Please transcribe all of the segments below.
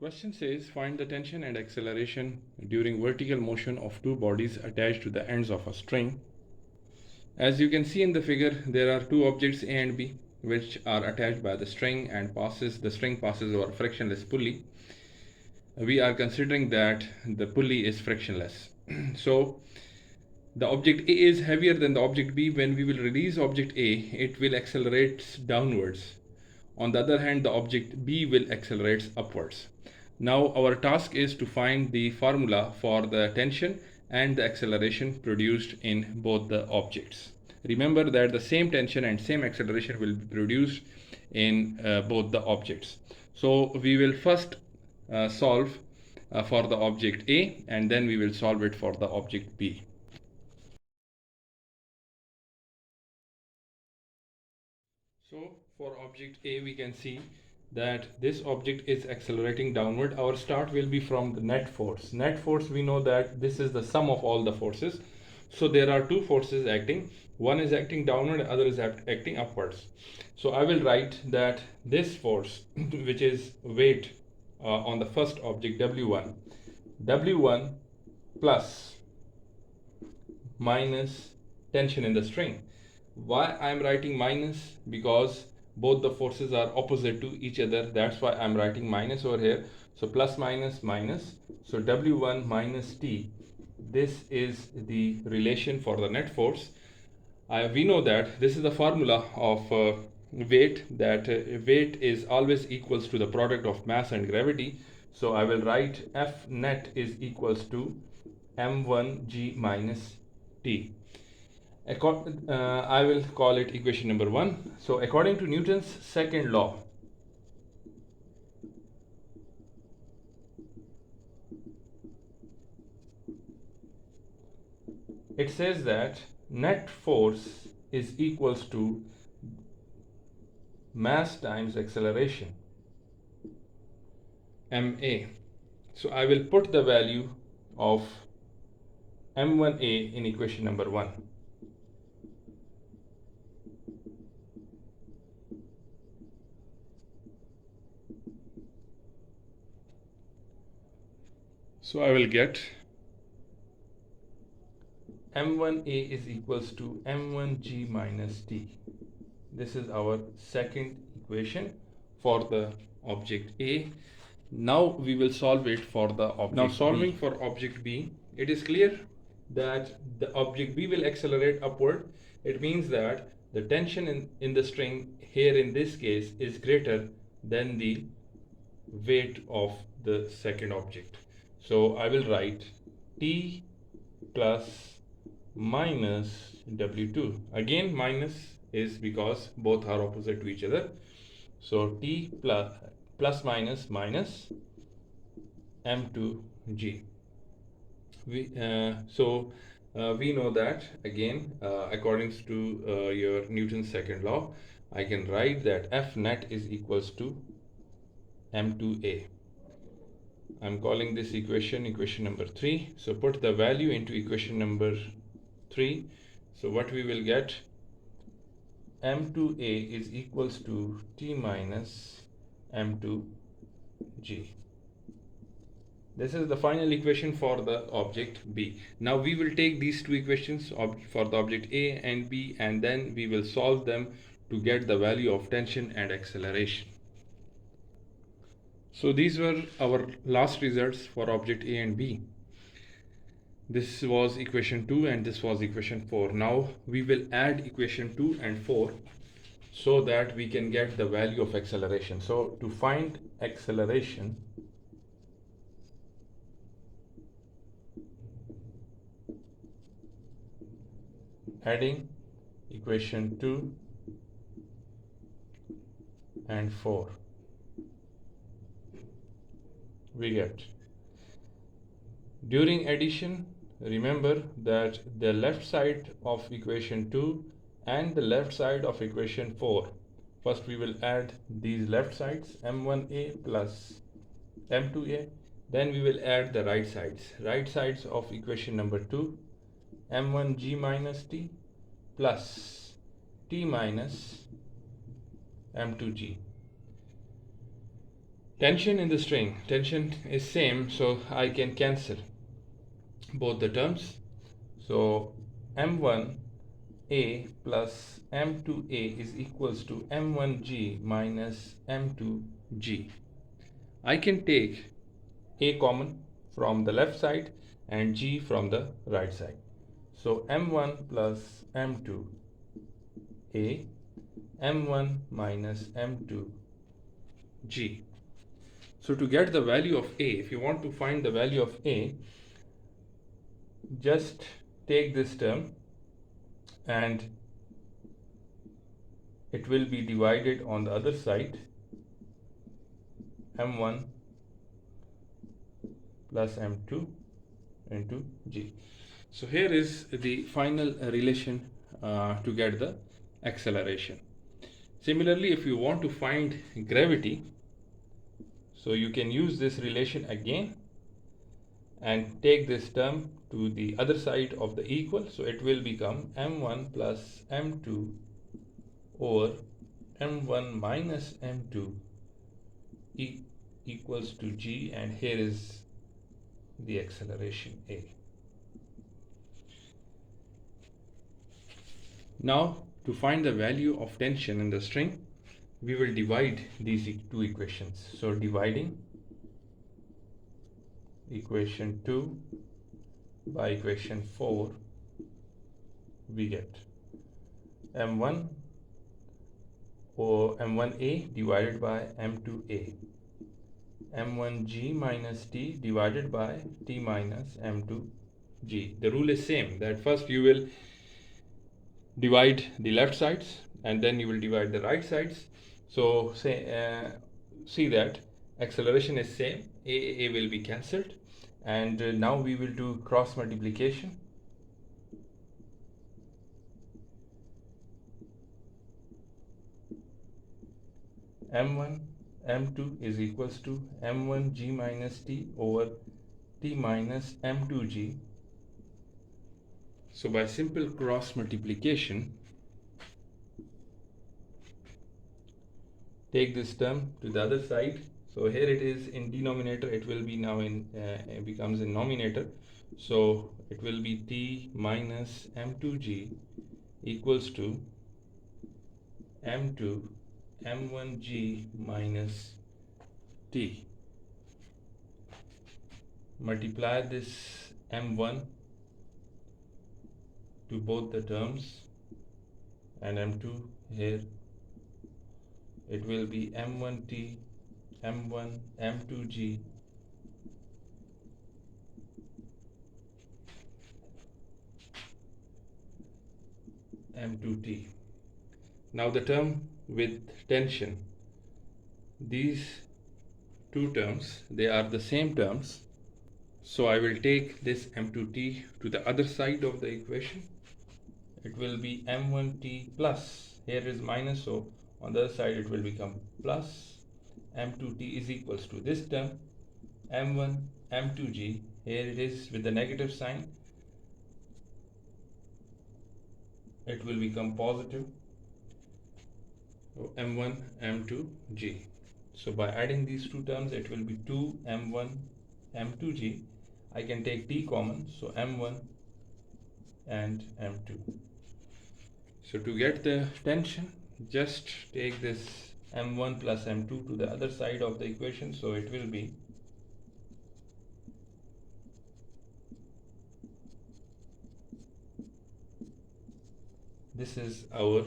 Question says find the tension and acceleration during vertical motion of two bodies attached to the ends of a string. As you can see in the figure, there are two objects A and B which are attached by the string and the string passes over a frictionless pulley. We are considering that the pulley is frictionless. So the object A is heavier than the object B. When we will release object A, it will accelerate downwards. On the other hand, the object B will accelerate upwards. Now our task is to find the formula for the tension and the acceleration produced in both the objects. Remember that the same tension and same acceleration will be produced in both the objects. So we will first solve for the object A, and then we will solve it for the object B. So for object A, we can see that this object is accelerating downward. Our start will be from the net force. Net force, we know that this is the sum of all the forces. So there are two forces acting. One is acting downward, other is acting upwards. So I will write that this force, which is weight on the first object W1 plus minus tension in the string. Why I am writing minus? Because both the forces are opposite to each other. That's why I'm writing minus over here. So plus minus minus. So W1 minus T. This is the relation for the net force. We know that this is the formula of weight, that weight is always equals to the product of mass and gravity. So I will write F net is equals to m1g minus T. I will call it equation number 1. So according to Newton's second law, it says that net force is equals to mass times acceleration, ma. So I will put the value of m1a in equation number 1. So I will get m1a is equals to m1g minus t. This is our second equation for the object A. Now we will solve it for the object B. Now solving for object B, it is clear that the object B will accelerate upward. It means that the tension in the string here in this case is greater than the weight of the second object. So I will write T plus minus W2. Again minus is because both are opposite to each other. So T plus minus minus M2G. We know that again according to your Newton's second law, I can write that F net is equals to M2A. I'm calling this equation number 3. So put the value into equation number 3. So what we will get, M2A is equals to T minus M2G. This is the final equation for the object B. Now we will take these two equations for the object A and B, and then we will solve them to get the value of tension and acceleration. So these were our last results for object A and B. This was equation 2 and this was equation 4. Now we will add equation 2 and 4 so that we can get the value of acceleration. So to find acceleration, adding equation 2 and 4, we get, during addition, remember that the left side of equation 2 and the left side of equation 4, first we will add these left sides, m1a plus m2a, then we will add the right sides of equation number 2, m1g minus t plus t minus m2g. Tension in the string. Tension is same, so I can cancel both the terms. So m1a plus m2a is equals to m1g minus m2g. I can take a common from the left side and g from the right side. So m1 plus m2 a, m1 minus m2 g. So to get the value of a, if you want to find the value of a, just take this term and it will be divided on the other side, m1 plus m2 into g. So here is the final relation to get the acceleration. Similarly, if you want to find gravity, so you can use this relation again and take this term to the other side of the equal. So it will become m1 plus m2 over m1 minus m2 equals to g, and here is the acceleration a. Now to find the value of tension in the string, we will divide these two equations. So dividing equation 2 by equation 4, we get m1 or m1a divided by m2a, m1g minus t divided by t minus m2g. The rule is same, that first you will divide the left sides and then you will divide the right sides. So see that acceleration is same, a will be cancelled, and now we will do cross multiplication. m1 m2 is equals to m1g minus t over t minus m2g. So by simple cross multiplication, take this term to the other side. So here it is in denominator, it will be now in it becomes in numerator. So it will be t minus m2g equals to m2 m1g minus t. Multiply this m1 to both the terms and m2 here. It will be m1t m1 m2g m2t. Now the term with tension, these two terms, they are the same terms. So I will take this m2t to the other side of the equation. It will be m1t plus, here is minus, so on the other side it will become plus m2t is equals to this term m1 m2g, here it is with the negative sign, it will become positive, so m1 m2g. So by adding these two terms, it will be 2 m1 m2g. I can take t common, so m1 and m2. So to get the tension, just take this m1 plus m2 to the other side of the equation. So it will be this is our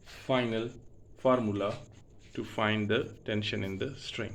final formula to find the tension in the string.